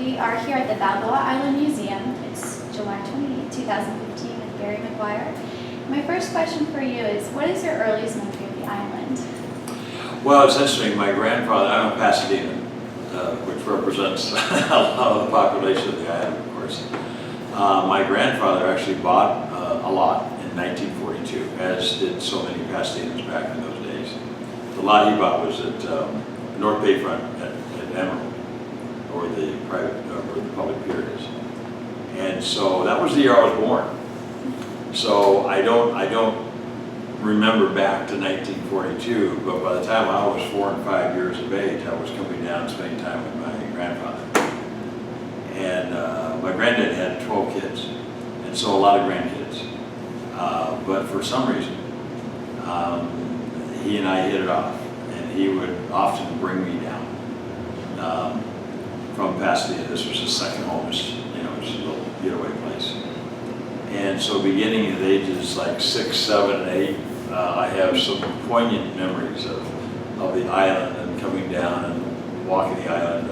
We are here at the Balboa Island Museum. It's July 28, 2015 with Barry Meguiar. My first question for you is, what is your earliest memory of the island? Well, it's interesting. My grandfather, I'm a Pasadena, which represents a lot of the population of the island, of course. My grandfather actually bought a lot in 1942, as did so many Pasadenas back in those days. The lot he bought was at North Bayfront at Emerald, or the private, where the public pier is. And so that was the year I was born. So I don't remember back to 1942, but by the time I was 4 and 5 years of age, I was coming down and spending time with my grandfather. And my granddad had 12 kids, and so a lot of grandkids. But for some reason, he and I hit it off, and he would often bring me down from Pasadena. This was his second home, just a little getaway place. And so beginning at ages like 6, 7, and 8, I have some poignant memories of the island and coming down and walking the island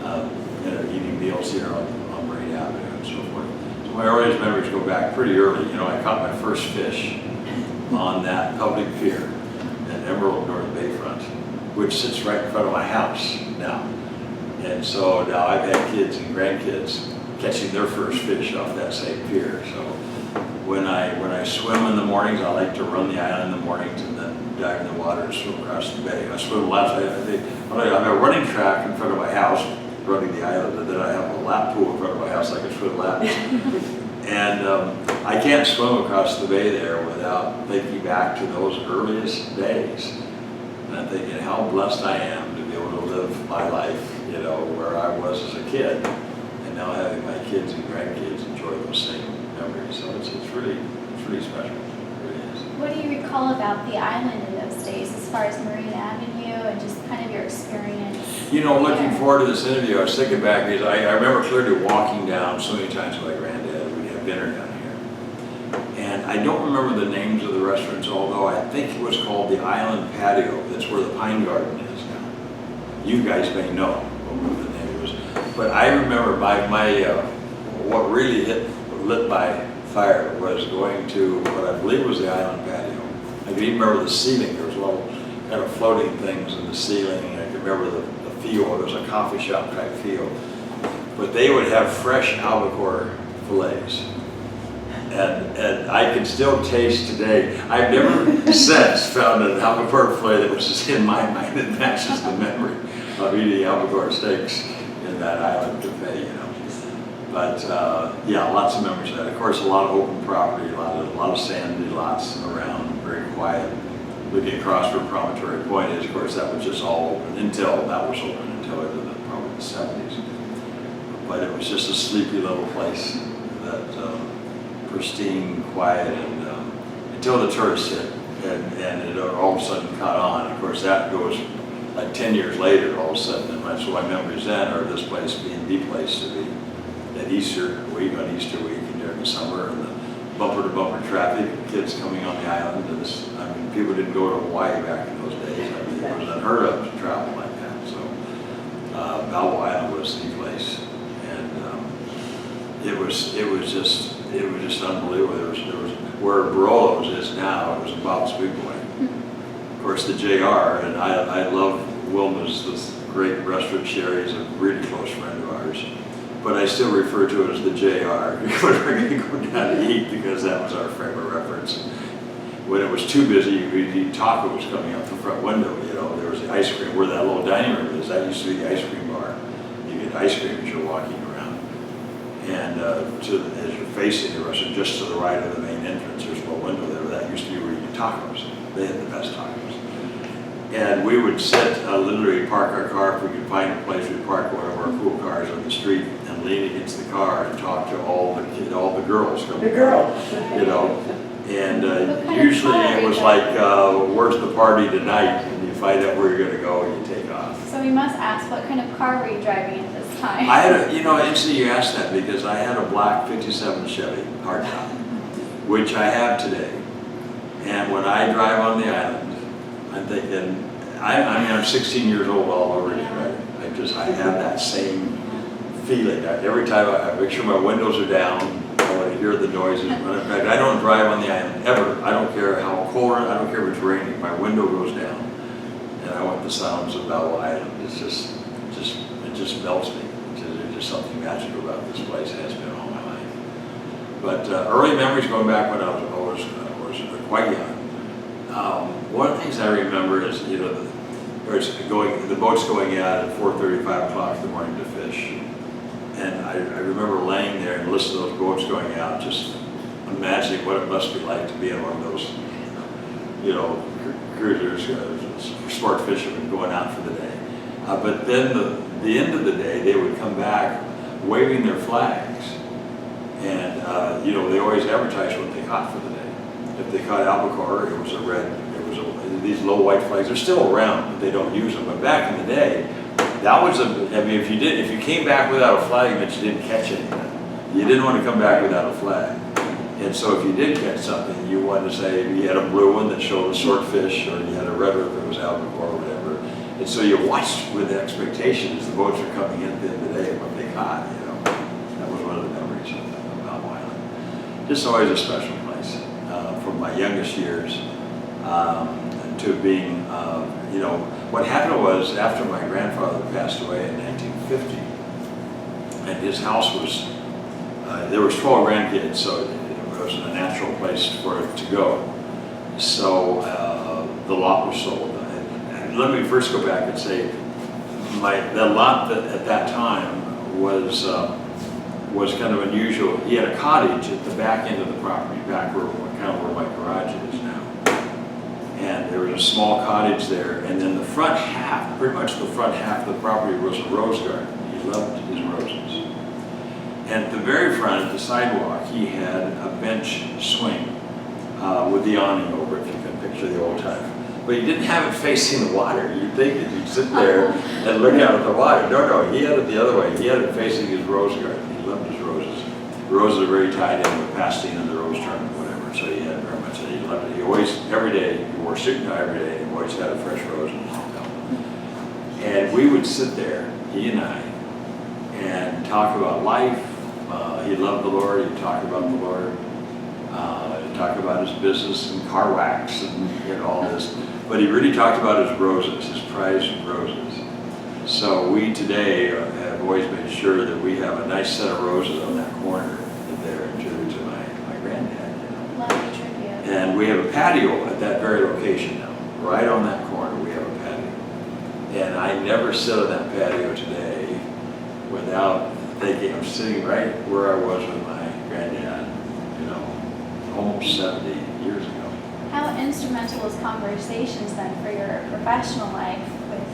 and eating meals here on Marine Avenue and so forth. So my earliest memories go back pretty early. I caught my first fish on that public pier at Emerald North Bayfront, which sits right in front of my house now. And so now I've had kids and grandkids catching their first fish off that same pier. So when I swim in the mornings, I like to run the island in the mornings and then dive in the water and swim across the bay. I swim laps. I have a running track in front of my house, running the island, and then I have a lap pool in front of my house. I can swim laps. And I can't swim across the bay there without thinking back to those earliest days. And I'm thinking how blessed I am to be able to live my life, where I was as a kid, and now having my kids and grandkids enjoy those same memories. So it's really special. It really is. What do you recall about the island in those days, as far as Marine Avenue and just kind of your experience? Looking forward to this interview, I was thinking back because I remember clearly walking down so many times with my granddad. We'd have dinner down here. And I don't remember the names of the restaurants, although I think it was called the Island Patio. That's where the Pine Garden is now. You guys may know what the name was. But I remember what really lit my fire was going to what I believe was the Island Patio. I can even remember the ceiling. There was little kind of floating things in the ceiling. I can remember the feel. It was a coffee shop type feel. But they would have fresh albacore fillets. And I can still taste today. I've never since found an albacore fillet that was just in my mind that matches the memory of eating albacore steaks in that island cafe, But yeah, lots of memories of that. Of course, a lot of open property, a lot of sandy lots around, very quiet. Looking across from Promontory Point is, of course, that was just all open until into probably the 70s. But it was just a sleepy little place that pristine, quiet, and until the tourists hit, and it all of a sudden caught on. Of course, that goes like 10 years later, all of a sudden, and so my memories then are this place being the place to be. At Easter week, on Easter week, and during the summer, and the bumper-to-bumper traffic, kids coming on the island. People didn't go to Hawaii back in those days. It was unheard of to travel like that. So Balboa Island was the place, and it was just unbelievable. There was where Barolo's is now. It was a Bob's Big Boy. Of course, the JR, and I love Wilma's, this great restaurant. Sherry's a really close friend of ours. But I still refer to it as the JR when we're going to go down to eat, because that was our frame of reference. When it was too busy, we'd eat tacos coming up the front window. There was the ice cream where that little dining room is. That used to be the ice cream bar. You get ice cream as you're walking around. And as you're facing the restaurant, just to the right of the main entrance, there's a little window there. That used to be where you eat tacos. They had the best tacos. And we would literally park our car if we could find a place. We'd park one of our cool cars on the street and lean against the car and talk to all the girls coming. The girls. And usually it was like, where's the party tonight? And you find out where you're going to go and you take off. So we must ask, what kind of car were you driving at this time? I had interesting you asked that, because I had a black 57 Chevy hardtop, which I have today. And when I drive on the island, I'm thinking, I'm 16 years old already, right? I have that same feeling. Every time I make sure my windows are down, I want to hear the noises. In fact, I don't drive on the island ever. I don't care how cold, I don't care if it's raining. My window goes down, and I want the sounds of Balboa Island. It's it just melts me. There's just something magical about this place. It has been all my life. But early memories going back when I was quite young. One of the things I remember is, you know, the boat's going out at 4:30, 5 o'clock in the morning to fish. And I remember laying there and listening to those boats going out, just imagining what it must be like to be in one of those, you know, cruisers, sport fishermen going out for the day. But then the end of the day, they would come back waving their flags. And, you know, they always advertised what they caught for the day. If they caught albacore, it was a red, these low white flags. They're still around, but they don't use them. But back in the day, that was I mean, if you came back without a flag, it meant you didn't catch anything. You didn't want to come back without a flag. And so if you did catch something, you wanted to say you had a blue one that showed a swordfish, or you had a red one that was albacore or whatever. And so you watched with expectation as the boats were coming in at the end of the day what they caught, you know. That was one of the memories of Balboa Island. Just always a special place. From my youngest years to being, you know, what happened was after my grandfather passed away in 1950, and his house was, there was 12 grandkids, so it was a natural place for it to go. So the lot was sold. And let me first go back and say, the lot at that time was kind of unusual. He had a cottage at the back end of the property, back where kind of where my garage is now. And there was a small cottage there, and then the front half, pretty much the front half of the property was a rose garden. He loved his roses. And at the very front, at the sidewalk, he had a bench swing with the awning over it, if you can picture the old time. But he didn't have it facing the water. You'd think that you'd sit there and look out at the water. No, he had it the other way. He had it facing his rose garden. He loved his roses. The roses are very tied in with pasting and the rose tournament, whatever. So he had very much, he loved it. He always, every day, he wore a suit and tie every day, and he always had a fresh rose in his hotel. And we would sit there, he and I, and talk about life. He loved the Lord. He'd talk about the Lord. He'd talk about his business and car wax and all this. But he really talked about his roses, his prized roses. So we today have always made sure that we have a nice set of roses on that corner there in tribute to my granddad. You know. Lovely tribute. And we have a patio at that very location now. Right on that corner we have a patio. And I never sit on that patio today without thinking I'm sitting right where I was with my granddad, you know, almost 70 years ago. How instrumental is conversations then for your professional life with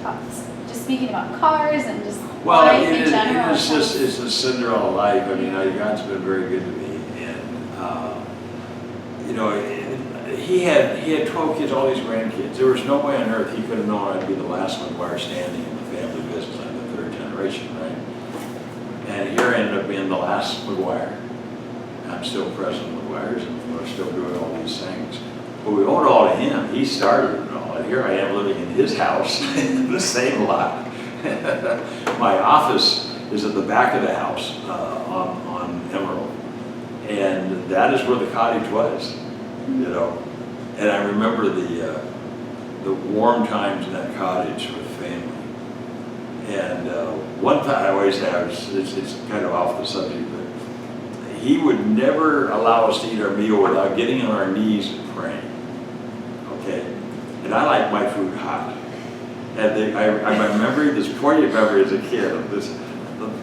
talks? Just speaking about cars and just life in general? It's a Cinderella life. I mean, God's been very good to me. And, you know, he had 12 kids, all these grandkids. There was no way on earth he could have known I'd be the last Meguiar standing in the family business. I'm the third generation, right? And here I ended up being the last Meguiar. I'm still President Meguiar's, and we're still doing all these things. But we owe it all to him. He started it all. And here I am living in his house, in the same lot. My office is at the back of the house on Emerald. And that is where the cottage was, you know. And I remember the warm times in that cottage with family. And one thought I always have, it's kind of off the subject, but he would never allow us to eat our meal without getting on our knees and praying. Okay? And I like my food hot. And I remember this poignant memory as a kid of this,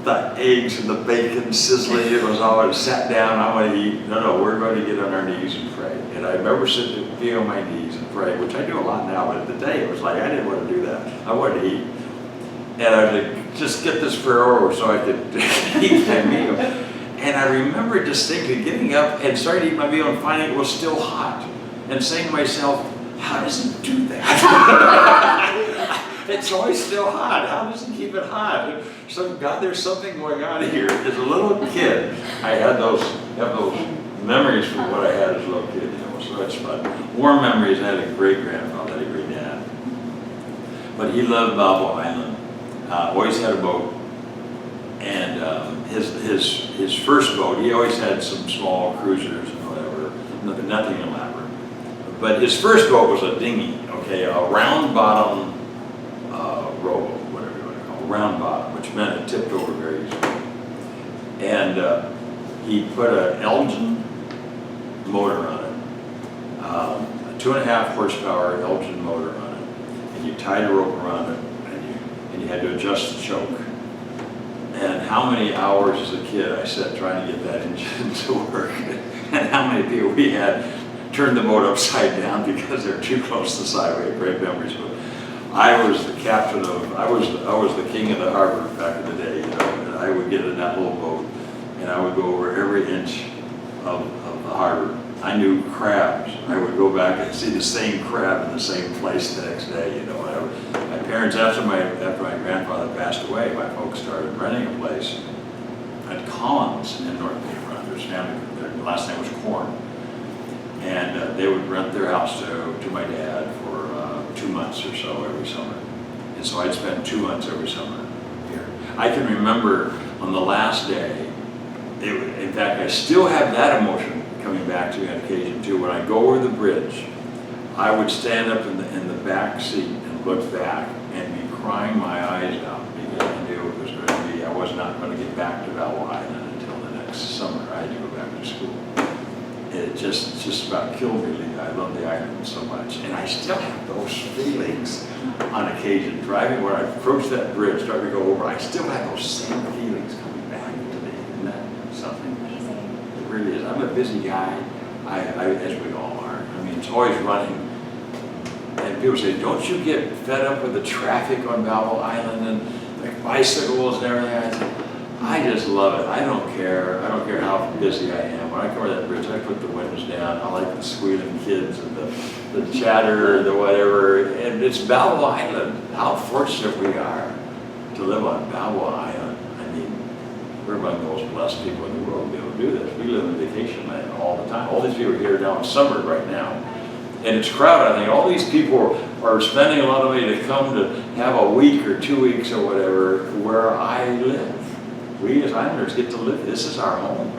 the eggs and the bacon sizzling. It was always sat down, I want to eat. No, we're going to get on our knees and pray. And I remember being on my knees and praying, which I do a lot now, but at the day it was like I didn't want to do that. I wanted to eat. And I would like, just get this prayer over so I could eat my meal. And I remember distinctly getting up and starting to eat my meal and finding it was still hot. And saying to myself, how does he do that? It's always still hot. How does he keep it hot? So God, there's something going on here. As a little kid, I have those memories from what I had as a little kid. You know, so it's fun. Warm memories. I had a great grandfather, I had a great dad. But he loved Balboa Island. Always had a boat. And his first boat, he always had some small cruisers and whatever, nothing elaborate. But his first boat was a dinghy, okay, a round bottom rowboat, whatever you want to call it, round bottom, which meant it tipped over very easily. And he put an Elgin motor on it, a 2.5 horsepower Elgin motor on it, and you tied a rope around it, and you had to adjust the choke. And how many hours as a kid I sat trying to get that engine to work, and how many people we had turned the boat upside down because they're too close to the side. We had great memories. But I was the captain of, I was the king of the harbor back in the day. You know, and I would get in that little boat, and I would go over every inch of the harbor. I knew crabs. I would go back and see the same crab in the same place the next day. You know, my parents, after my grandfather passed away, my folks started renting a place at Collins in North Bay Front. Their last name was Korn. And they would rent their house to my dad for 2 months or so every summer. And so I'd spend 2 months every summer here. I can remember on the last day, in fact, I still have that emotion coming back to me on occasion too. When I go over the bridge, I would stand up in the back seat and look back and be crying my eyes out because I knew it was going to be, I was not going to get back to Balboa Island until the next summer. I had to go back to school. It just about killed me. I love the island so much. And I still have those feelings on occasion. Driving when I approach that bridge, starting to go over, I still have those same feelings coming back to me. Isn't that something? Amazing. It really is. I'm a busy guy, as we all are. I mean, it's always running. And people say, don't you get fed up with the traffic on Balboa Island and like bicycles and everything? I say, I just love it. I don't care. I don't care how busy I am. When I come over that bridge, I put the windows down. I like the squealing kids and the chatter, the whatever. And it's Balboa Island. How fortunate we are to live on Balboa Island. I mean, we're among the most blessed people in the world to be able to do this. We live in vacation land all the time. All these people are here now in summer right now. And it's crowded. I think all these people are spending a lot of money to come to have a week or 2 weeks or whatever where I live. We as Islanders get to live. This is our home.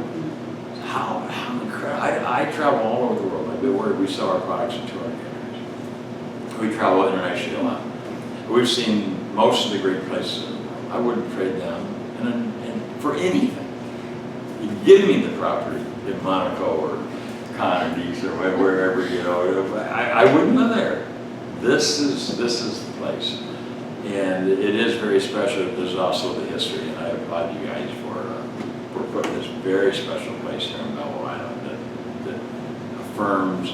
How incredible. I travel all over the world. I've been where we sell our products into our countries. We travel internationally a lot. We've seen most of the great places in the world. I wouldn't trade them and for anything. You give me the property in Monaco or Conardies or wherever, you know, I wouldn't live there. This is the place. And it is very special. There's also the history, and I applaud you guys for putting this very special place here on Balboa Island that affirms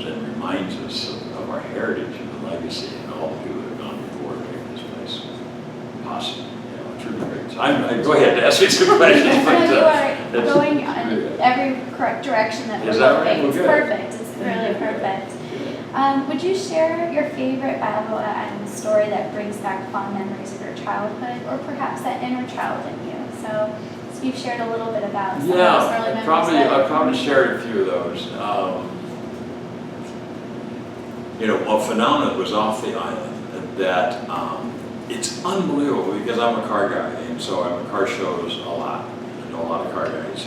and reminds us of our heritage and the legacy and all the people that have gone before to make this place possible. You know, it's really great. So go ahead and ask me some questions. You are going in every correct direction that we're looking. It's perfect. It's really perfect. Would you share your favorite Balboa Island story that brings back fond memories of your childhood, or perhaps that inner child in you? So you've shared a little bit about some of those early memories. I've probably shared a few of those. You know, a phenomenon was off the island that it's unbelievable because I'm a car guy, and so I'm at car shows a lot. I know a lot of car guys.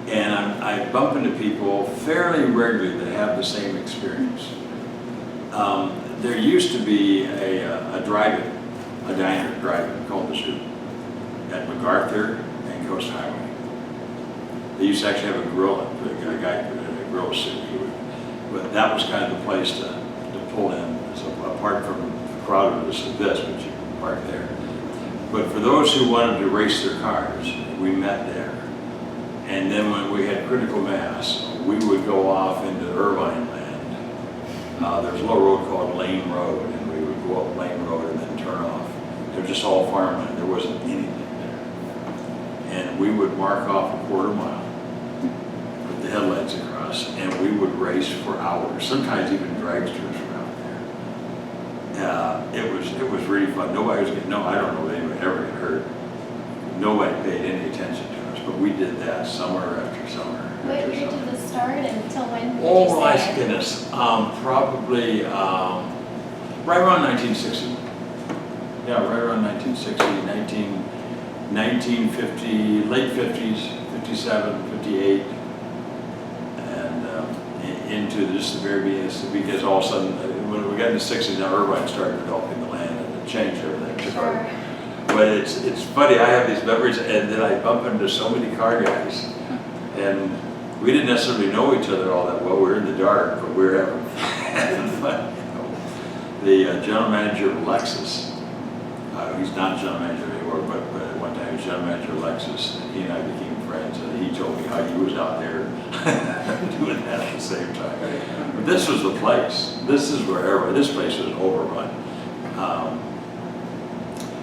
And I bump into people fairly regularly that have the same experience. There used to be a diner drive-in called The Soup at MacArthur and Coast Highway. They used to actually have a grill, a guy put in a grill soup. But that was kind of the place to pull in. So apart from the crowd of this, but you can park there. But for those who wanted to race their cars, we met there. And then when we had critical mass, we would go off into Irvine land. There's a little road called Lane Road, and we would go up Lane Road and then turn off. It was just all farmland. There wasn't anything there. And we would mark off a quarter mile, put the headlights across, and we would race for hours. Sometimes even dragsters were out there. It was really fun. Nobody was getting, I don't know if anybody ever got hurt. Nobody paid any attention to us, but we did that summer after summer. What year did this start and until when would you Oh my say? goodness, probably right around 1960. Yeah, right around 1960, 1950, late 50s, 57, 58, and into just the very beginning, because all of a sudden, when we got in the 60s, now Irvine started developing the land and it changed everything. Sure. But it's funny, I have these memories, and then I bump into so many car guys, and we didn't necessarily know each other all that well. We were in the dark, but we were having fun. The general manager of Lexus, he's not general manager anymore, but at one time he was general manager of Lexus, and he and I became friends, and he told me how he was out there doing that at the same time. But this was the place. This is wherever. This place was overrun.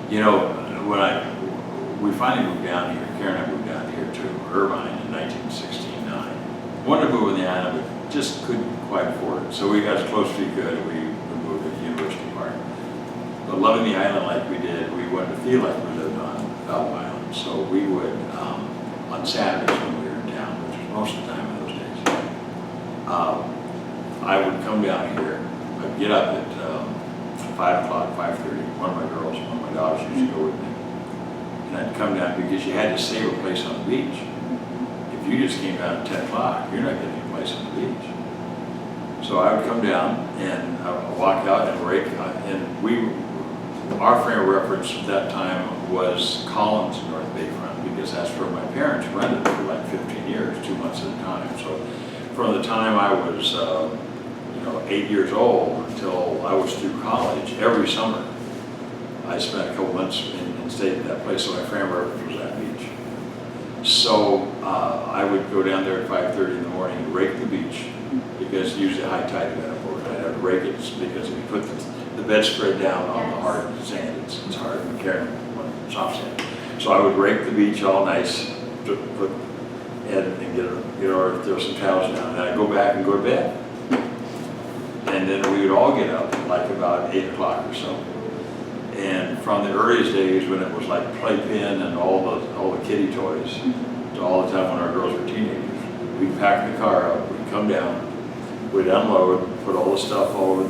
You know, when we finally moved down here, Karen and I moved down here to Irvine in 1969. Wanted to move on the island, but just couldn't quite afford it. So we got as close as we could, and we moved to University Park. But loving the island like we did, we wanted to feel like we lived on Valve Island. So we would, on Saturdays when we were in town, which was most of the time in those days, I would come down here. I'd get up at 5 o'clock, 5:30. One of my girls, one of my daughters used to go with me. And I'd come down because you had to save a place on the beach. If you just came down at 10 o'clock, you're not getting a place on the beach. So I would come down and I would walk out and rake, and our frame of reference at that time was Collins, North Bayfront, because that's where my parents rented for like 15 years, 2 months at a time. So from the time I was 8 years old until I was through college, every summer I spent a couple months and stayed at that place, so my frame of reference was that beach. So I would go down there at 5:30 in the morning and rake the beach, because usually high tide got up over. I'd have to rake it because if you put the bedspread down on the hard sand, it's hard to carry soft sand. So I would rake the beach all nice, put and get or throw some towels down, and I'd go back and go to bed. And then we would all get up like about 8 o'clock or so. And from the earliest days when it was like playpen and all the kiddie toys, to all the time when our girls were teenagers, we'd pack the car up, we'd come down, we'd unload, put all the stuff all over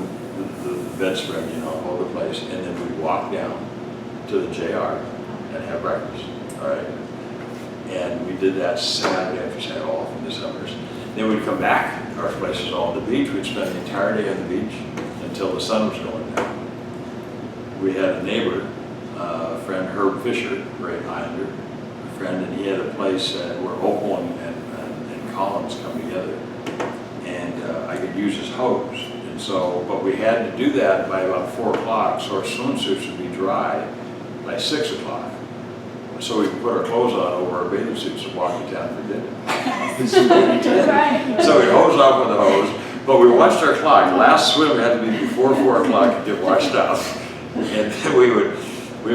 the bedspread, all over the place, and then we'd walk down to the JR and have breakfast, all right? And we did that Saturday after Saturday, all from the summers. Then we'd come back, our place was all on the beach, we'd spend the entire day on the beach until the sun was going down. We had a neighbor, a friend, Herb Fisher, great Islander, a friend, and he had a place where Opal and Collins come together, and I could use his hose. And so, but we had to do that by about 4 o'clock, so our swimsuits would be dry by 6 o'clock. So we could put our clothes on over our bathing suits and walk to town for dinner. So we'd hose off with the hose, but we watched our clock. Last swim had to be before 4 o'clock to get washed out. And then we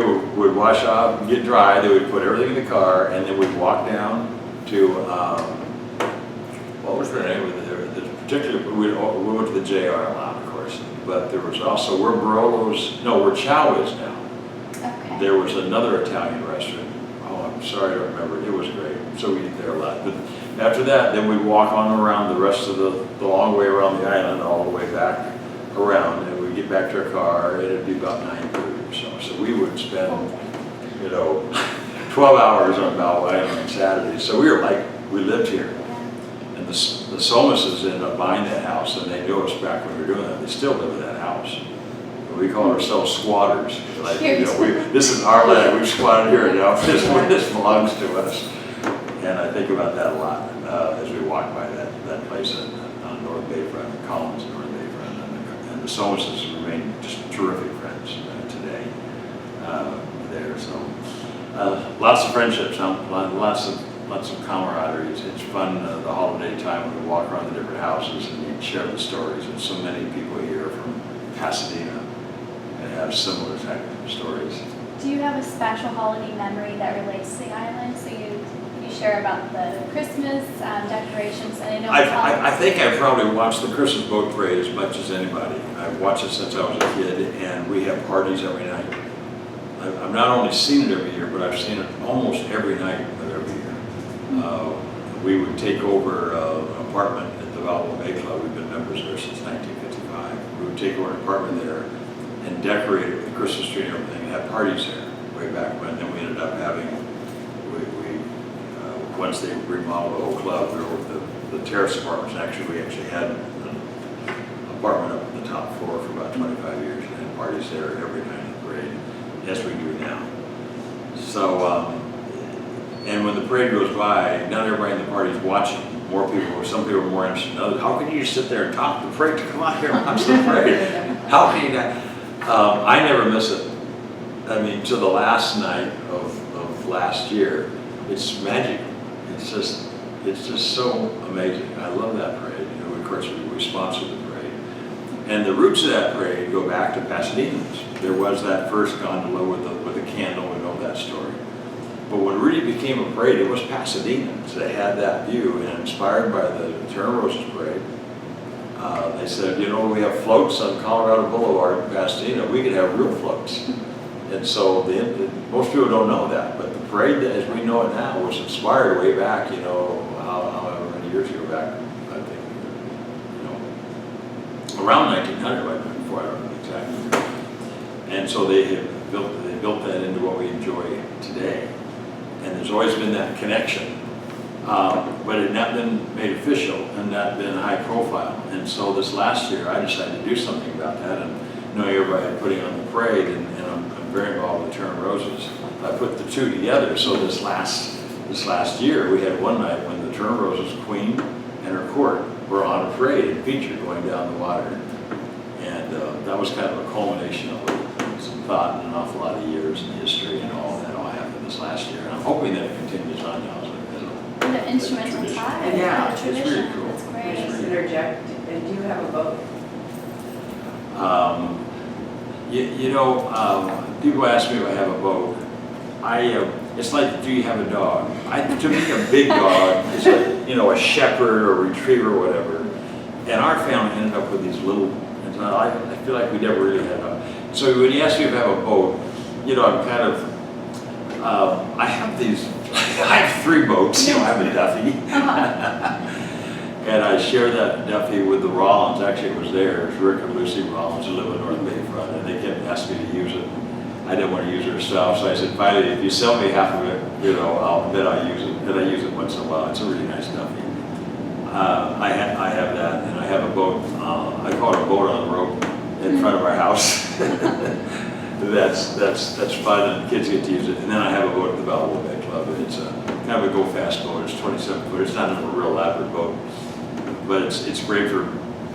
would wash off and get dry, then we'd put everything in the car, and then we'd walk down to, what was the name of it? We went to the JR a lot, of course, but there was also where Chow is now. Okay. There was another Italian restaurant. Oh, I'm sorry, I don't remember. It was great. So we ate there a lot. But after that, then we'd walk on around the rest of the long way around the island, all the way back around, and we'd get back to our car, and it'd be about 9:30 or so. So we would spend, 12 hours on Valve Island on Saturdays. So we lived here. And the Somases ended up buying that house, and they knew us back when we were doing that. They still live in that house. We call ourselves squatters. Like, this is our land. We've squatted here now. This belongs to us. And I think about that a lot as we walk by that place on North Bayfront, Collins North Bayfront, and the Somases remain just terrific friends today there. So lots of friendships, lots of camaraderie. It's fun the holiday time when we walk around the different houses and we share the stories. And so many people here from Pasadena have similar type of stories. Do you have a special holiday memory that relates to the island? So you share about the Christmas decorations, and I know I think I've probably watched the Christmas boat parade as much as anybody. I've watched it since I was a kid, and we have parties every night. I've not only seen it every year, but I've seen it almost every night of every year. We would take over an apartment at the Valvo Bay Club. We've been members there since 1955. We would take over an apartment there and decorate it with a Christmas tree and everything, and have parties there way back when. Then we ended up having once they remodeled the whole club, we were with the terrace apartments. Actually, we actually had an apartment up on the top floor for about 25 years and had parties there every night of the parade, as we do now. So, and when the parade goes by, not everybody in the party is watching. More people, some people are more interested than others. How can you just sit there and talk to the parade to come out here and watch the parade? How can you not? I never miss it. I mean, to the last night of last year, it's magical. It's just so amazing. I love that parade. You know, of course, we sponsored the parade. And the roots of that parade go back to Pasadena's. There was that first gondola with a candle, we know that story. But when it really became a parade, it was Pasadena's. They had that view, and inspired by the Turner Roses parade, they said, you know, we have floats on Colorado Boulevard in Pasadena. We could have real floats. And so most people don't know that, but the parade, as we know it now, was inspired way back, you know, however many years ago back, I think, you know, around 1900, before I don't know exactly. And so they built that into what we enjoy today. And there's always been that connection, but it had not been made official and not been high profile. And so this last year, I decided to do something about that. And knowing everybody putting on the parade, and I'm very involved with Turner Roses, I put the two together. So this last year, we had one night when the Turner Roses Queen and her court were on a parade and featured going down the water. And that was kind of a culmination of some thought and an awful lot of years in history and all that all happened this last year. And I'm hoping that it continues on now. The instrumental tie. Yeah, the it's tradition. really cool. That's great. Just interject, and do you have a boat? You know, people ask me if I have a boat. It's like, do you have a dog? To me, a big dog is like, you know, a shepherd or a retriever or whatever. And our family ended up with these little, and so I feel like we never really had a. So when you ask me if I have a boat, you know, I'm kind of, I have these, I have 3 boats. You know, I have a Duffy. And I share that Duffy with the Rollins. Actually, it was theirs. Rick and Lucy Rollins, who live in North Bayfront, and they kept asking me to use it. I didn't want to use it herself, so I said, finally, if you sell me half of it, you know, then I'll use it. And I use it once in a while. It's a really nice Duffy. I have that, and I have a boat. I call it a boat on the rope in front of our house. That's fun, and kids get to use it. And then I have a boat at the Balboa Bay Club. It's a kind of a go-fast boat. It's 27 foot. It's not a real elaborate boat, but it's great for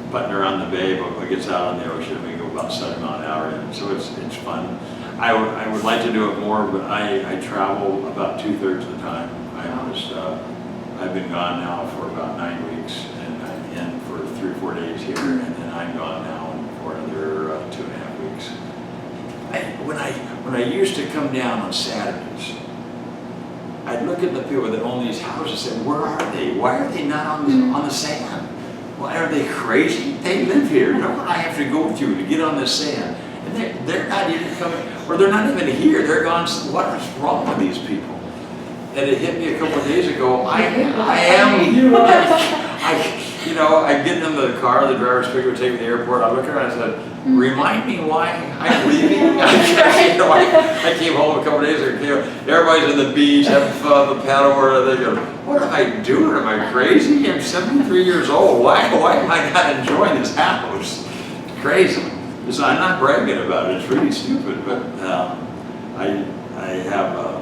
putting around the bay. But when it gets out on the ocean, we go about 7 miles an hour in it. So it's fun. I would like to do it more, but I travel about 2/3 of the time. I've been gone now for about 9 weeks, and I'm in for 3 or 4 days here, and then I'm gone now for another 2.5 weeks. When I used to come down on Saturdays, I'd look at the people that own these houses and say, where are they? Why are they not on the sand? Why are they crazy? They live here. You know what I have to go through to get on this sand? And they're not even coming, or they're not even here. They're gone. What is wrong with these people? And it hit me a couple of days ago. I get into the car, the driver's picker would take me to the airport. I look at her and I said, remind me why I'm leaving. I came home a couple of days ago. Everybody's on the beach, having fun, the paddleboard. They go, what am I doing? Am I crazy? I'm 73 years old. Why am I not enjoying this house? It's crazy. So I'm not bragging about it. It's really stupid, but I have.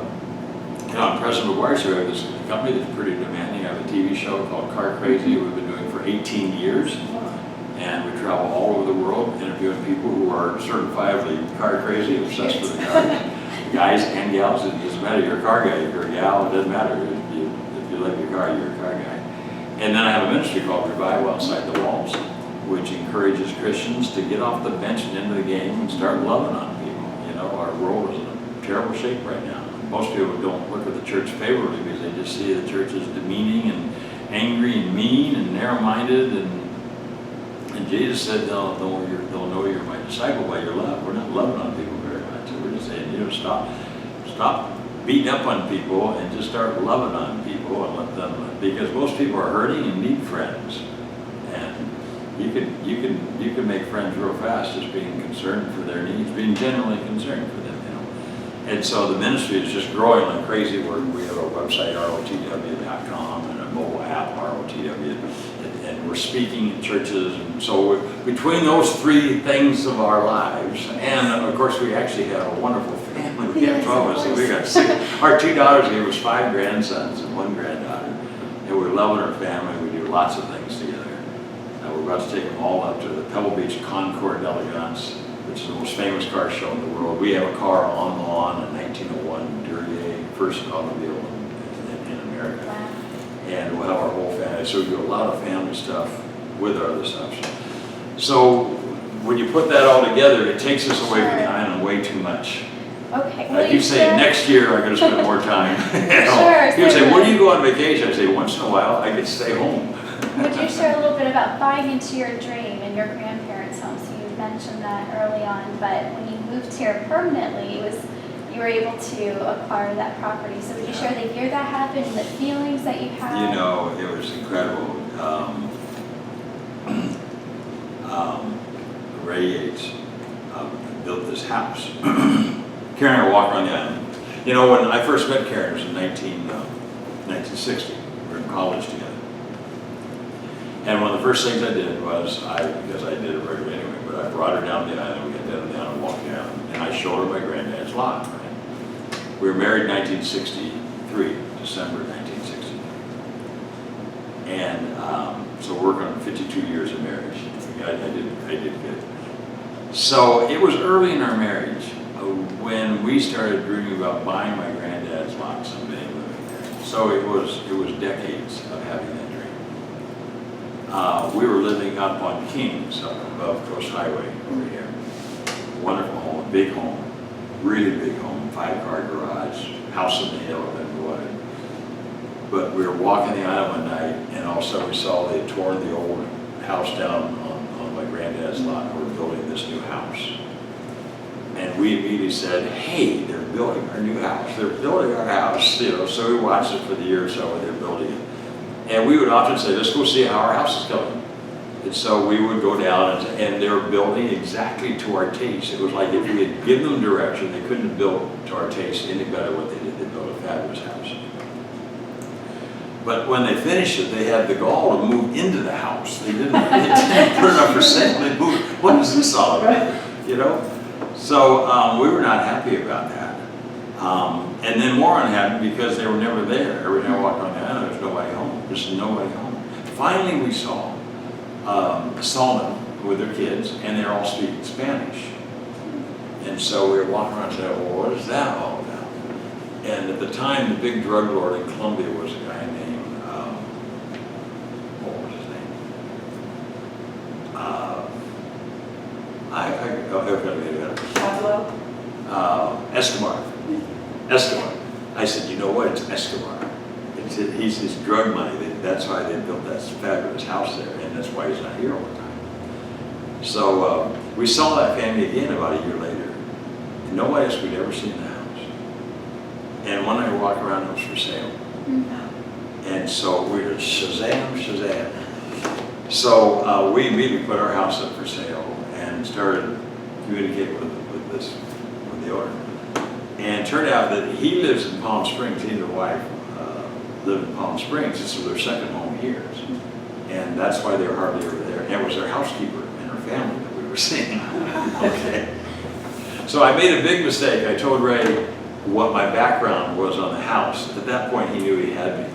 I'm President Meguiar, so we have this company that's pretty demanding. I have a TV show called Car Crazy we've been doing for 18 years. And we travel all over the world interviewing people who are certifiably car crazy, obsessed with the car. Guys and gals, it doesn't matter, you're a car guy. If you're a gal, it doesn't matter. If you love your car, you're a car guy. And then I have a ministry called Revival Outside the Walls, which encourages Christians to get off the bench and into the game and start loving on people. You know, our world is in a terrible shape right now. Most people don't look at the church favorably because they just see the church as demeaning and angry and mean and narrow-minded. And Jesus said, they'll know you're my disciple by your love. We're not loving on people very much. So we're just saying, you know, stop beating up on people and just start loving on people and let them, because most people are hurting and need friends. And you can make friends real fast just being concerned for their needs, being genuinely concerned for them, you know. And so the ministry is just growing like crazy. We have a website, rotw.com, and a mobile app, ROTW, and we're speaking in churches. And so between those three things of our lives, and of course we actually have a wonderful family. We have 12 of us, so we got 6. Our 2 daughters gave us 5 grandsons and 1 granddaughter. And we're loving our family. We do lots of things together. We're about to take them all up to the Pebble Beach Concours d'Elegance, which is the most famous car show in the world. We have a car on the lawn, a 1901 Duryea, first automobile in America. Wow. And we'll have our whole family. So we do a lot of family stuff with our other stuff. So when you put that all together, it takes us away from the island way too much. Okay. I keep saying, next year I'm going to spend more time. Sure. People say, where do you go on vacation? I say, once in a while I get to stay home. Would you share a little bit about buying into your dream in your grandparents' home? So you mentioned that early on, but when you moved here permanently, you were able to acquire that property. So would you share the year that happened and the feelings that you had? You know, it was incredible. Ray Yates built this house. Karen and I walked around the island. You know, when I first met Karen, it was in 1960. We were in college together. And one of the first things I did was, because I did it regularly anyway, but I brought her down the island, we got down and walked down, and I showed her my granddad's lot, right? We were married in 1963, December 1963. And so we're working on 52 years of marriage. I did good. So it was early in our marriage when we started dreaming about buying my granddad's lot someday and living there. So it was decades of having that dream. We were living up on Kings, up above Coast Highway over here. Wonderful home, big home, really big home, 5-car garage, house on the hill, and what. But we were walking the island one night, and all of a sudden we saw they had torn the old house down on my granddad's lot, and we're building this new house. And we immediately said, hey, they're building our new house. They're building our house, you know. So we watched it for the year or so when they're building it. And we would often say, let's go see how our house is going. And so we would go down, and they were building exactly to our taste. It was like if we had given them direction, they couldn't have built to our taste any better what they did. They built a fabulous house. But when they finished it, they had the gall to move into the house. They didn't put it up for sale. They moved. What is this all about? You know? So we were not happy about that. And then more unhappy because they were never there. Every time I walked on the island, there's nobody home. There's nobody home. Finally, we saw them with their kids, and they're all speaking Spanish. And so we were walking around and said, well, what is that all about? And at the time, the big drug lord in Colombia was a guy named, what was his name? Escobar. I said, you know what, it's Escobar. He's his drug money. That's why they built that fabulous house there, and that's why he's not here all the time. So we saw that family again about a year later, and nobody else we'd ever seen in the house. And one night we walked around, it was for sale. And so we were Shazam. So we immediately put our house up for sale and started communicating with the owner. And it turned out that he lives in Palm Springs. He and his wife live in Palm Springs. This was their second home here. And that's why they were hardly ever there. And it was their housekeeper and her family that we were seeing. Okay. So I made a big mistake. I told Ray what my background was on the house. At that point, he knew he had me.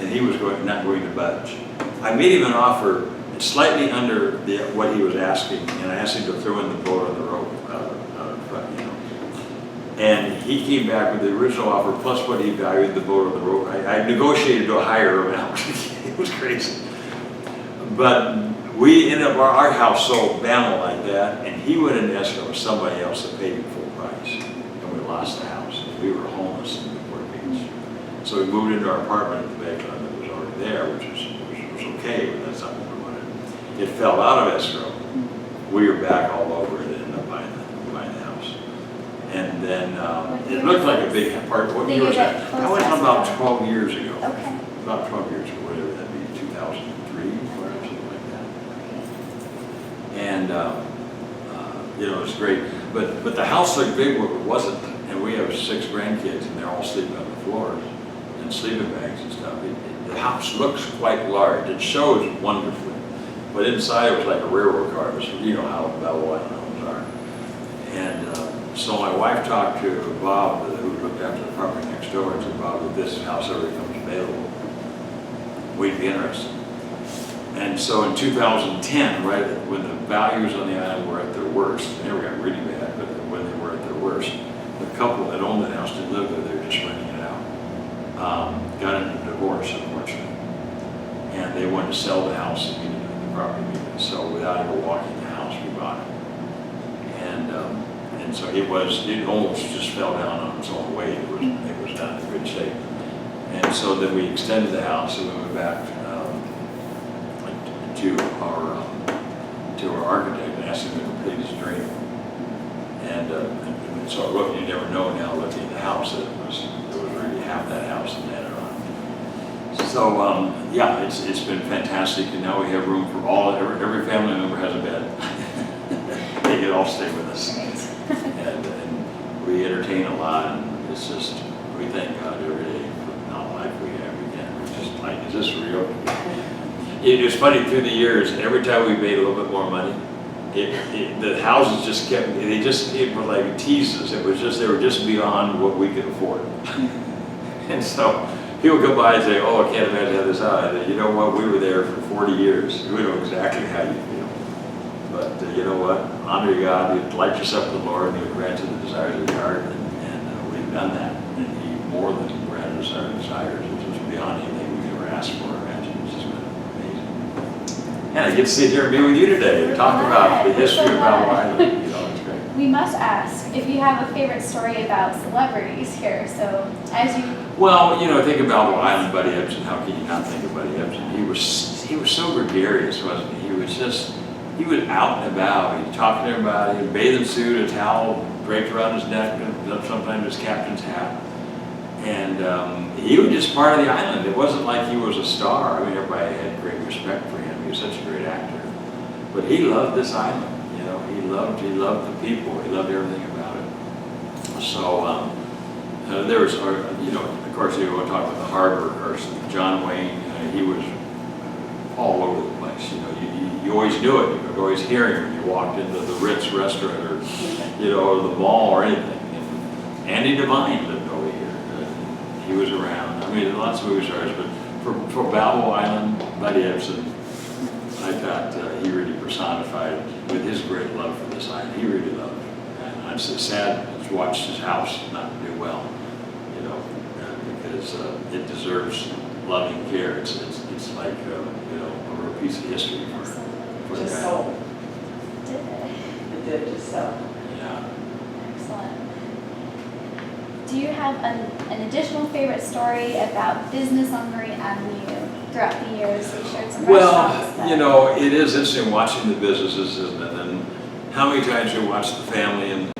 And he was not going to budge. I made him an offer slightly under what he was asking, and I asked him to throw in the boat on the rope out of front, you know. And he came back with the original offer plus what he valued the boat on the rope. I negotiated to a higher amount. It was crazy. But we ended up, our house sold Bama like that, and he went into escrow with somebody else that paid him full price. And we lost the house. And we were homeless in Newport Beach. So we moved into our apartment at the Bayfront that was already there, which was okay, but that's not what we wanted. It fell out of escrow. We were back all over it and ended up buying the house. And then it looked like a big apartment. What year was that? That went about 12 years ago. Okay. About 12 years ago, whatever that'd be, 2003 or something like that. And you know, it was great. But the house looked big, but it wasn't. And we have have 6 grandkids and they're all sleeping on the floors in sleeping bags and stuff. The house looks quite large. It shows wonderfully. But inside it was like a railroad car. It was, you know how Balboa homes are. And so my wife talked to Bob, who looked after the property next door, and said, Bob, if this house ever becomes available, we'd be interested. And so in 2010, right when the values on the island were at their worst, they never got really bad, but when they were at their worst, the couple that owned the house didn't live there, they were just renting it out. Got into a divorce, unfortunately. And they wanted to sell the house immediately, the property immediately. So without ever walking the house, we bought it. And so it almost just fell down on its own weight. It was not in good shape. And so then we extended the house and we went back to our architect and asked him to complete his dream. And so look, you never know now looking at the house that it was really half that house and added on. So yeah, it's been fantastic, and now we have room for every family member has a bed. They can all stay with us. And we entertain a lot, and it's just, we thank God every day for the life we have again. We're just like, is this real? It was funny through the years, every time we made a little bit more money, the houses just kept, it were like teases. It was just, they were just beyond what we could afford. And so people come by and say, oh, I can't imagine how this out. I said, you know what, we were there for 40 years. We know exactly how you feel. But you know what, honor God, you delight yourself in the Lord, and He'll grant you the desires of your heart. And we've done that. And He more than granted us our desires, which was beyond anything we ever asked for. And I get to sit here and be with you today and talk about the history of Balboa Island. You know, it's great. We must ask if you have a favorite story about celebrities here. So as you... Well, you know, think of Balboa Island, Buddy Ebsen. How can you not think of Buddy Ebsen? He was so gregarious, wasn't he? He was out and about. He'd talk to everybody, in a bathing suit, a towel draped around his neck, and sometimes his captain's hat. And he was just part of the island. It wasn't like he was a star. I mean, everybody had great respect for him. He was such a great actor. But he loved this island. You know, he loved the people. He loved everything about it. So there was, you know, of course, you want to talk about the harbor, of course. John Wayne, he was all over the place. You know, you always knew it. You could always hear him when you walked into the Ritz restaurant or, you know, or the mall or anything. And Andy Devine lived over here. He was around. I mean, lots of movie stars, but for Balboa Island, Buddy Ebsen, I thought he really personified with his great love for this island. He really loved it. And I'm so sad to watch his house not do well, you know, because it deserves loving care. It's like, you know, a real piece of history for the Just guy. so. Did it? It did, just so. Yeah. Excellent. Do you have an additional favorite story about business on Marine Avenue throughout the years? You shared some restaurants. Well, you know, it is interesting watching the businesses, isn't it? And how many times you watch the family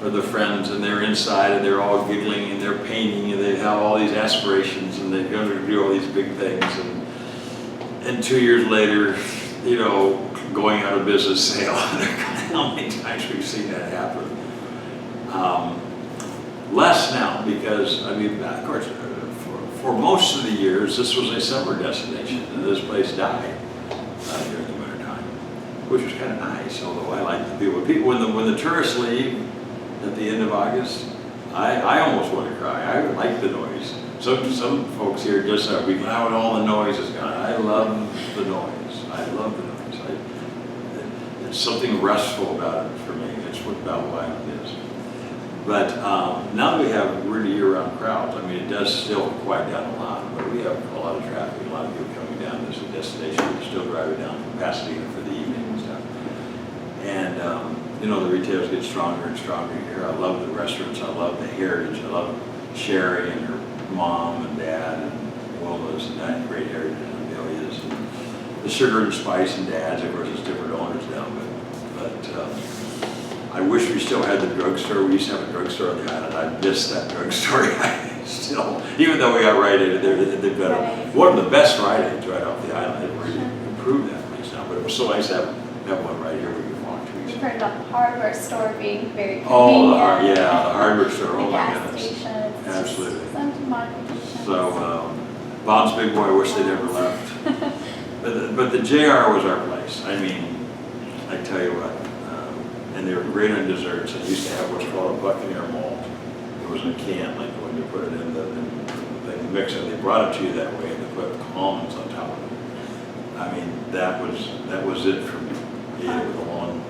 or the friends, and they're inside and they're all giggling and they're painting and they have all these aspirations and they're going to do all these big things, and 2 years later, you know, going out of business sale. How many times we've seen that happen? Less now, because, I mean, of course, for most of the years, this was a summer destination, and this place died during the wintertime, which was kind of nice, although I like the people. When the tourists leave at the end of August, I almost want to cry. I like the noise. Some folks here just are, we loud, all the noise is gone. I love the noise. I love the noise. There's something restful about it for me. It's what Balboa Island is. But now that we have really year-round crowds, I mean, it does still quiet down a lot, but we have a lot of traffic, a lot of people coming down this destination. We're still driving down from Pasadena for the evening and stuff. And, you know, the retailers get stronger and stronger here. I love the restaurants. I love the heritage. I love Sherry and her mom and dad and Wilma's and that great heritage and Amelia's. And the Sugar and Spice and Dad's, of course, it's different owners now, but I wish we still had the drugstore. We used to have a drugstore on the island. I miss that drugstore. I still, even though we got Rite Aid, they've got one of the best Rite Aids right off the island. They've really improved that place now. But it was so nice to have one right here we could walk to. We've heard about the hardware store being very Oh, convenient. the hardware store, The oh my gas goodness. station. It's just Absolutely. some modifications. So, Bob's Big Boy, I wish they never left. But the JR was our place. I mean, I tell you what, and they were great on desserts. I used to have what's called a Buccaneer malt. It was a can, like when you put it in the mix it, they brought it to you that way, and they put almonds on top of it. I mean, that was it for me. You ate it with a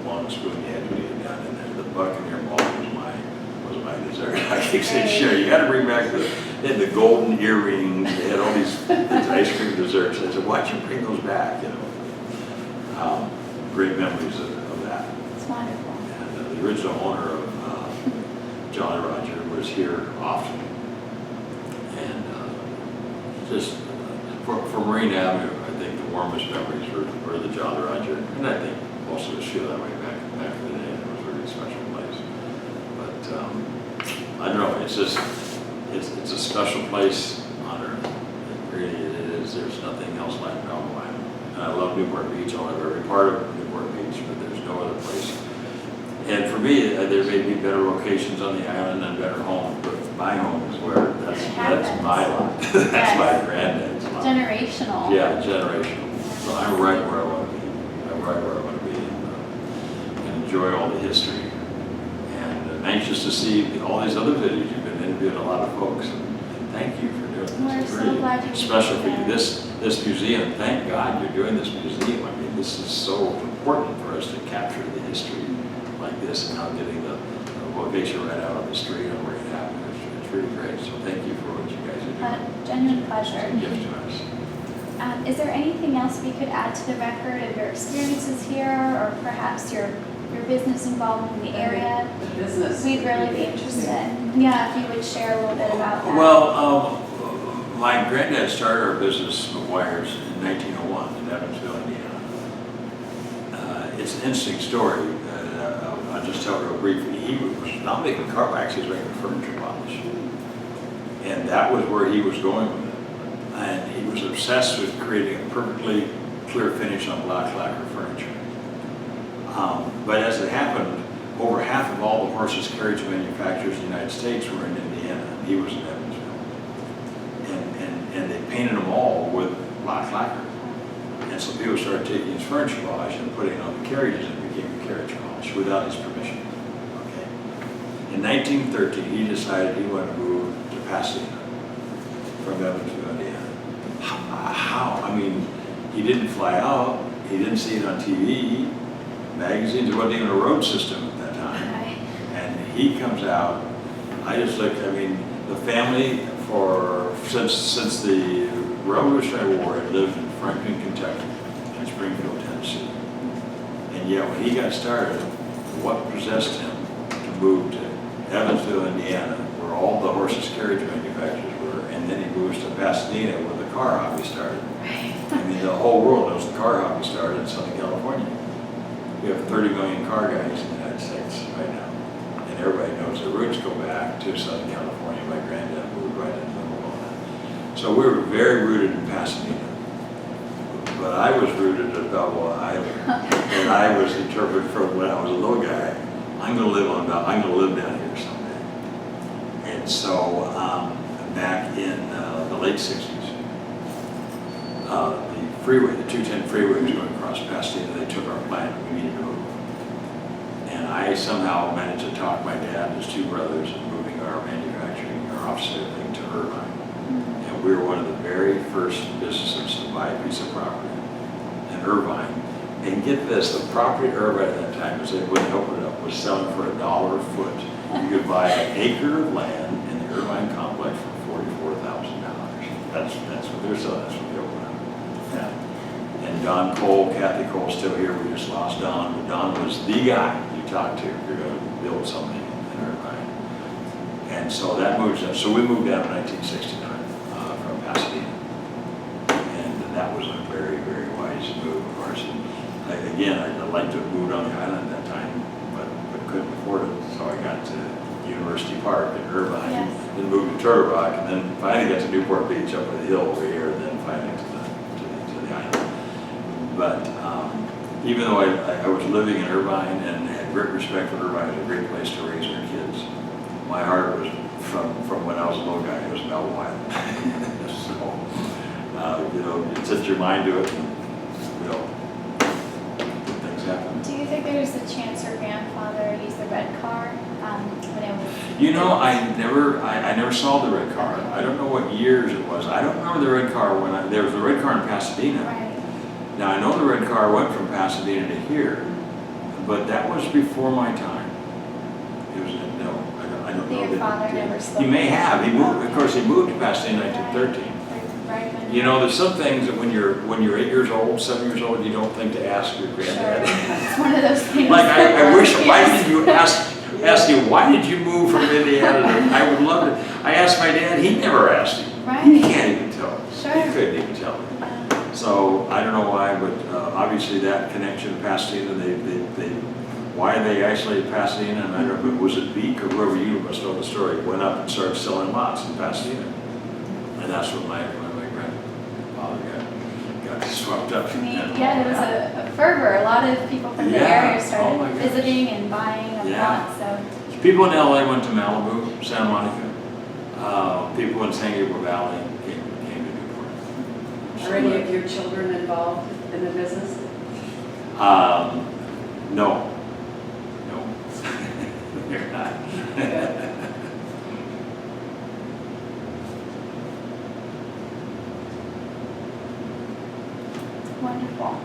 long spoon, you had to eat it down in there. The Buccaneer malt was my dessert. I keep saying, sure, you gotta bring back they had the golden earrings, they had all these ice cream desserts. I said, why'd you bring those back, you know? Great memories of that. It's wonderful. And the original owner of Jolly Roger was here often. And just for Marine Avenue, I think the warmest memories were the Jolly Roger. And I think most of us feel that way back in the day. It was a really special place. But I don't know, it's just, it's a special place on earth. It really is. There's nothing else like Melville Island. And I love Newport Beach. I love every part of Newport Beach, but there's no other place. And for me, there may be better locations on the island and better homes, but my home is where that's my lot. That's my granddad's lot. Generational. Yeah, generational. So I'm right where I want to be. I'm right where I want to be, and enjoy all the history. And I'm anxious to see all these other videos. You've been interviewing a lot of folks, and thank you for doing this. We're It's so really glad you special for did you. This museum, thank God you're doing this museum. I mean, this is so important for us to capture the history like this, and now getting the location right out on the street on Marine Avenue. It's really great. So thank you for what you guys are doing. Genuine pleasure. It's a gift to us. Is there anything else we could add to the record of your experiences here, or perhaps your business involvement in the area? The business. We'd really be interested. Yeah, if you would share a little bit about that. Well, my granddad started our business, Meguiar's, in 1901 in Evansville, Indiana. It's an interesting story. I'll just tell real briefly. He was not making car wax, he was making furniture polish. And that was where he was going with it. And he was obsessed with creating a perfectly clear finish on black lacquer furniture. But as it happened, over half of all the horses carriage manufacturers in the United States were in Indiana, and he was in Evansville. And they painted them all with black lacquer. And so people started taking his furniture polish and putting it on the carriages, and it became a carriage polish without his permission. Okay. In 1913, he decided he wanted to move to Pasadena from Evansville, Indiana. How? I mean, he didn't fly out. He didn't see it on TV, magazines. There wasn't even a road system at that time. Right. And he comes out. I just looked. I mean, the family since the Revolutionary War had lived in Franklin, Kentucky, and Springfield, Tennessee. And yet, when he got started, what possessed him to move to Evansville, Indiana, where all the horses carriage manufacturers were, and then he moves to Pasadena, where the car hobby started. Right. I mean, the whole world knows the car hobby started in Southern California. We have 30 million car guys in the United States right now. And everybody knows the roots go back to Southern California. My granddad moved right into the middle of that. So we were very rooted in Pasadena. But I was rooted at Balboa Island. And I was interpreted from when I was a little guy, I'm going to live down here someday. And so back in the late 60s, the freeway, the 210 freeway was going across Pasadena. They took our plant. We needed to move. And I somehow managed to talk my dad and his two brothers into moving our manufacturing, our office, everything to Irvine. And we were one of the very first businesses to buy a piece of property in Irvine. And get this, the property in Irvine at that time, as they wouldn't open it up, was selling for $1 a foot. You could buy an acre of land in the Irvine complex for $44,000. That's what they're selling. That's what they open up. Yeah. And Don Cole, Kathy Cole's still here. We just lost Don. But Don was the guy you talked to if you're going to build something in Irvine. And so that moves us. So we moved down in 1969 from Pasadena. And that was a very, very wise move, of course. And again, I'd like to have moved on the island at that time, but couldn't afford it. So I got to University Park in Irvine, Yes. then moved to Turtle Rock, and then finally got to Newport Beach up on the hill over here, and then finally to the island. But even though I was living in Irvine and had great respect for Irvine, it was a great place to raise our kids. My heart was from when I was a little guy, it was Melville. So, you know, you set your mind to it, and, you know, good things happen. Do you think there's a chance your grandfather used the red car when it was? You know, I never saw the red car. I don't know what years it was. I don't remember the red car when there was a red car in Pasadena. Right. Now, I know the red car went from Pasadena to here, but that was before my time. It was, no, I don't know. Your father never spoke. He may have. He moved, of course, he moved to Pasadena in 1913. Right. You know, there's some things that when you're 8 years old, 7 years old, you don't think to ask your granddad. It's one of those things. Like, I wish, why did you ask you, why did you move from Indiana? I would love it. I asked my dad, he never asked him. Right. He can't even tell me. Sure. He couldn't even tell me. So I don't know why, but obviously that connection to Pasadena, why they isolated Pasadena, and I don't know, was it Beak or whoever, you must know the story, went up and started selling lots in Pasadena. And that's what my grandfather got swept up. Yeah, it was a fervor. A lot of people from the area started visiting and buying a lot. So people in LA went to Malibu, Santa Monica. People in San Gabriel Valley came to Newport. Are any of your children involved in the business? No, they're not. wonderful.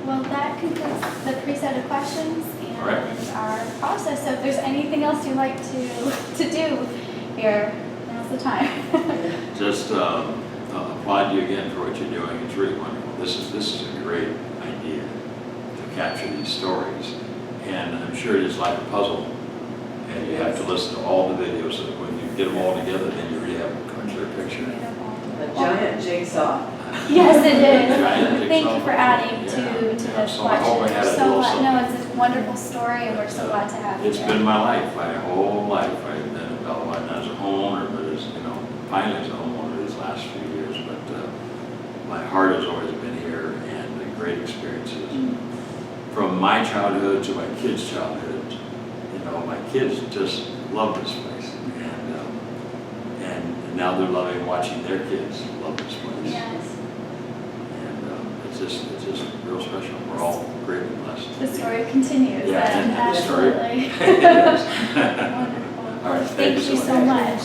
Well, that concludes the pre-set of questions and our process. So if there's anything else you'd like to do here, now's the time. Just applaud you again for what you're doing. It's really wonderful. This is a great idea to capture these stories, and I'm sure it is like a puzzle. And you have to listen to all the videos. So when you get them all together, then you really have a clear picture. A giant jigsaw. Yes, it is. Thank you for adding to this So I hope I question. had We're a so little glad. No, something. it's a wonderful story, and we're so glad to have you. It's been my life, my whole life. I've been in Beltline, not as a homeowner, but as, you know, finally as a homeowner these last few years. But my heart has always been here, and the great experiences. From my childhood to my kids' childhood, you know, my kids just love this place. And now they're loving watching their kids love this place. Yes. And it's just real special. We're all greatly blessed. The story continues. Yeah, and the story. Absolutely. It is. Wonderful. All right, Thank you so much.